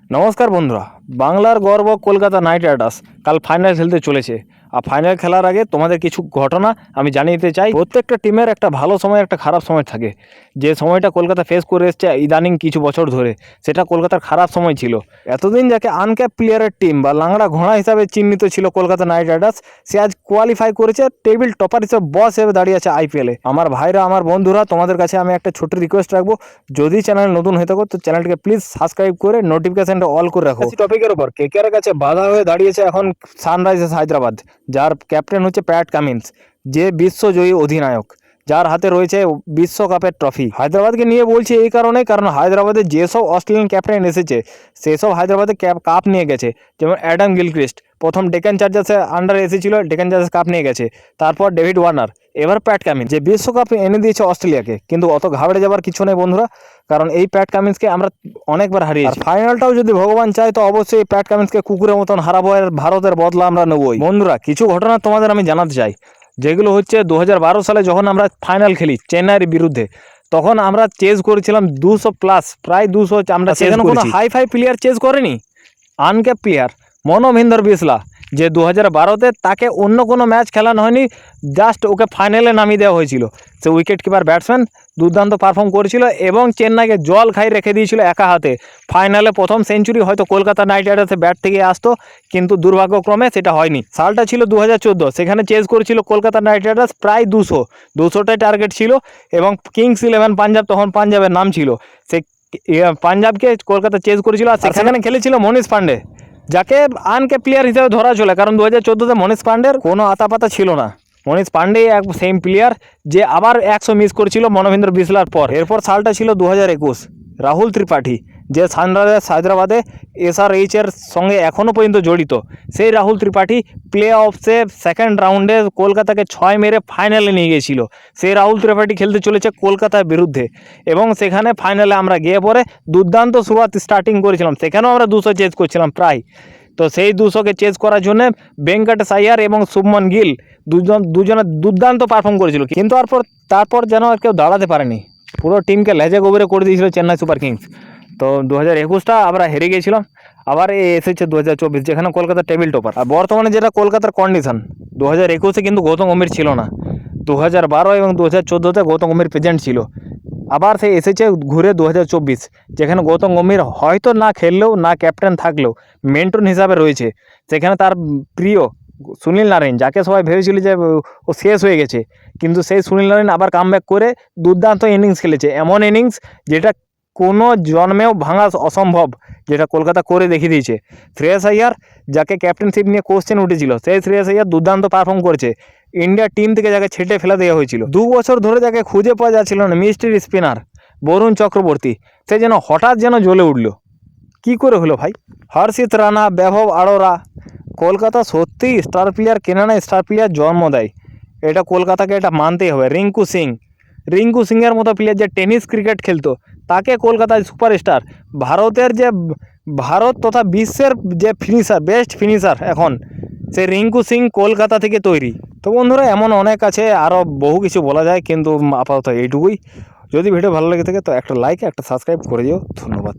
নমস্কার বন্ধুরা, বাংলার গর্ব কলকাতা নাইট রাইডার্স কাল ফাইনাল খেলতে চলেছে। আর ফাইনাল খেলার আগে তোমাদের কিছু ঘটনা আমি জানিয়ে দিতে চাই। প্রত্যেকটা টিমের একটা ভালো সময়, একটা খারাপ সময় থাকে। যে সময়টা কলকাতা ফেস করে এসছে ইদানিং কিছু বছর ধরে, সেটা কলকাতার খারাপ সময় ছিল। এতদিন যাকে আনক্যাপ প্লেয়ারের টিম বা লাংড়া ঘোড়া হিসাবে চিহ্নিত ছিল কলকাতা নাইট রাইডার্স, সে আজ কোয়ালিফাই করেছে, টেবিল টপার হিসেবে বস হিসেবে দাঁড়িয়ে আছে আইপিএলে। আমার ভাইরা, আমার বন্ধুরা, তোমাদের কাছে আমি একটা ছোট্ট রিকোয়েস্ট রাখবো, যদি চ্যানেল নতুন হয়ে থাকো তো চ্যানেলটিকে প্লিজ সাবস্ক্রাইব করে নোটিফিকেশনটা অল করে রাখো। টপিকের উপর কেকেআর কাছে বাধা হয়ে দাঁড়িয়েছে এখন সানরাইজার্স হায়দ্রাবাদ, যার ক্যাপ্টেন হচ্ছে প্যাট কামিন্স, যে বিশ্বজয়ী অধিনায়ক, যার হাতে রয়েছে বিশ্বকাপের ট্রফি। হায়দ্রাবাদকে নিয়ে বলছি এই কারণ হায়দ্রাবাদে যেসব অস্ট্রেলিয়ান ক্যাপ্টেন এসেছে সেসব হায়দ্রাবাদে কাপ নিয়ে গেছে। যেমন অ্যাডাম গিলক্রিস্ট প্রথম ডেকান চার্জার্সের আন্ডারে এসেছিল, ডেকান চার্জার্স কাপ নিয়ে গেছে। তারপর ডেভিড ওয়ার্নার, এবার প্যাট কামিন্স, যে বিশ্বকাপ এনে দিয়েছে অস্ট্রেলিয়াকে। কিন্তু অত ঘাবড়ে যাবার কিছু নেই বন্ধুরা, কারণ এই প্যাট কামিন্সকে আমরা অনেকবার হারিয়েছি। ফাইনালটাও যদি ভগবান চায় তো অবশ্যই এই প্যাট কামিন্সকে কুকুরের মতন হারাবো, আর ভারতের বদলা আমরা নেবই। বন্ধুরা, কিছু ঘটনা তোমাদের আমি জানাতে চাই, যেগুলো হচ্ছে 2012 সালে যখন আমরা ফাইনাল খেলি চেন্নাইয়ের বিরুদ্ধে, তখন আমরা চেজ করেছিলাম 200+, প্রায় 200 আমরা চেজ করেছি। কোনো হাই প্লেয়ার চেজ করেনি, আনক্যাপ প্লেয়ার মনোভিন্দর বিসলা, যে 2012-তে তাকে অন্য কোনো ম্যাচ খেলানো হয়নি, জাস্ট ওকে ফাইনালে নামিয়ে দেওয়া হয়েছিল। সে উইকেট কিপার ব্যাটসম্যান, দুর্দান্ত পারফর্ম করেছিল এবং চেন্নাইকে জল খাই রেখে দিয়েছিল একা হাতে। ফাইনালে প্রথম সেঞ্চুরি হয়তো কলকাতা নাইট রাইডার্সের ব্যাট থেকে আসতো, কিন্তু দুর্ভাগ্যক্রমে সেটা হয়নি। সালটা ছিল 2014, সেখানে চেজ করেছিল কলকাতা নাইট রাইডার্স প্রায় 200টাই টার্গেট ছিল, এবং কিংস 11 পাঞ্জাব, তখন পাঞ্জাবের নাম ছিল, সে পাঞ্জাবকে কলকাতা চেজ করেছিল। আর সেখানে খেলেছিল মনীষ পান্ডে, যাকে আনকে প্লেয়ার হিসেবে ধরা চলে, কারণ 2014-তে মনীষ পান্ডের কোনো আতাপাতা ছিল না। মনীষ পান্ডে এক সেম প্লেয়ার যে আবার 100 মিস করেছিল মনোভিন্দর বিসলার পর। এরপর সালটা ছিল 2021, রাহুল ত্রিপাঠী, যে সানরাইজার্স হায়দ্রাবাদে SRH-এর সঙ্গে এখনও পর্যন্ত জড়িত। সেই রাহুল ত্রিপাঠী প্লে অফসে সেকেন্ড রাউন্ডে কলকাতাকে 6 মেরে ফাইনালে নিয়ে গিয়েছিল। সেই রাহুল ত্রিপাঠী খেলতে চলেছে কলকাতার বিরুদ্ধে, এবং সেখানে ফাইনালে আমরা গিয়ে পরে দুর্দান্ত শুরুয়াত স্টার্টিং করেছিলাম, সেখানেও আমরা 200 চেজ করছিলাম প্রায়। তো সেই 200কে চেজ করার জন্য ভেঙ্কটেশ আয়ার এবং শুভমন গিল দুজনে দুর্দান্ত পারফর্ম করেছিল, কিন্তু তারপর যেন আর কেউ দাঁড়াতে পারেনি, পুরো টিমকে লেজে গোবরে করে দিয়েছিল চেন্নাই সুপার কিংস। তো 2021টা আমরা হেরে গিয়েছিলাম। আবার এসেছে 2024, যেখানে কলকাতা টেবিল টপার। আর বর্তমানে যেটা কলকাতার কন্ডিশন, 2021-এ কিন্তু গৌতম গম্ভীর ছিল না, 2012 এবং 2014-তে গৌতম গম্ভীর প্রেজেন্ট ছিল। আবার সে এসেছে ঘুরে 2024, যেখানে গৌতম গম্ভীর হয়তো না খেললেও, না ক্যাপ্টেন থাকলেও মেন্টন হিসাবে রয়েছে। সেখানে তার প্রিয় সুনীল নারায়ণ, যাকে সবাই ভেবেছিল যে ও শেষ হয়ে গেছে, কিন্তু সেই সুনীল নারায়ণ আবার কামব্যাক করে দুর্দান্ত ইনিংস খেলেছে। এমন ইনিংস যেটা কোনো জন্মেও ভাঙা অসম্ভব, যেটা কলকাতা করে দেখিয়ে দিয়েছে। শ্রেয়াস আইয়ার, যাকে ক্যাপ্টেনশিপ নিয়ে কোশ্চেন উঠেছিল, সেই শ্রেয়াস আইয়ার দুর্দান্ত পারফর্ম করেছে। ইন্ডিয়া টিম থেকে যাকে ছেটে ফেলে দেওয়া হয়েছিল, 2 বছর ধরে যাকে খুঁজে পাওয়া যাচ্ছিল না, মিস্ট্রি স্পিনার বরুণ চক্রবর্তী, সে যেন হঠাৎ যেন জ্বলে উঠল। কি করে হলো ভাই? হর্ষিত রানা, বৈভব আরোরা, কলকাতা সত্যিই স্টার প্লেয়ার কেনে না, স্টার প্লেয়ার জন্ম দেয়, এটা কলকাতাকে এটা মানতেই হবে। রিঙ্কু সিংয়ের মতো প্লেয়ার যে টেনিস ক্রিকেট খেলতো, তাকে কলকাতায় সুপারস্টার, ভারত তথা বিশ্বের যে ফিনিশার, বেস্ট ফিনিশার এখন, সে রিঙ্কু সিং কলকাতা থেকে তৈরি। তো বন্ধুরা, এমন অনেক আছে, আরও বহু কিছু বলা যায়, কিন্তু আপাতত এইটুকুই। যদি ভিডিও ভালো লেগে থাকে তো একটা লাইক, একটা সাবস্ক্রাইব করে দিও। ধন্যবাদ।